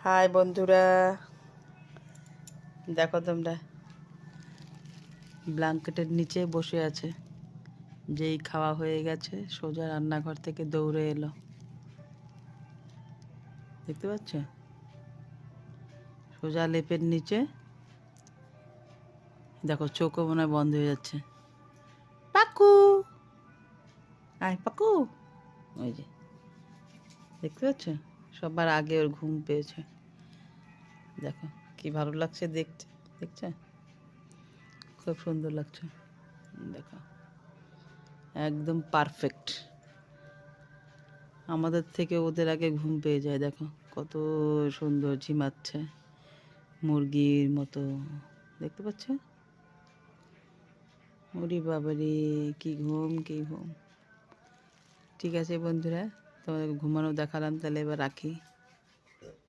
High বন্ধুরা, দেখো তোমরা ব্ল্যাঙ্কেটের নিচে বসে আছে। যেই খাওয়া হয়ে গেছে সোজা রান্নাঘর থেকে দৌড়ে এলো। দেখতে পাচ্ছ? সোজা লেপের নিচে। দেখো চোখও মনে হয় বন্ধ হয়ে যাচ্ছে। পাকু, আয় পাকু। ওই যে দেখতে পাচ্ছ, সবার আগে ওর ঘুম পেয়েছে। দেখো কি ভালো লাগছে দেখতে, দেখছো? খুব সুন্দর লাগছে। দেখো একদম পারফেক্ট। আমাদের থেকে ওদের আগে ঘুম পেয়ে যায়। দেখো কত সুন্দর ঝিমাচ্ছে, মুরগির মতো। দেখতে পাচ্ছ? ওরে বাবারে, কি ঘুম কি ঘুম। ঠিক আছে বন্ধুরা, তোমাদের ঘুমানো দেখালাম, তাহলে এবার রাখি।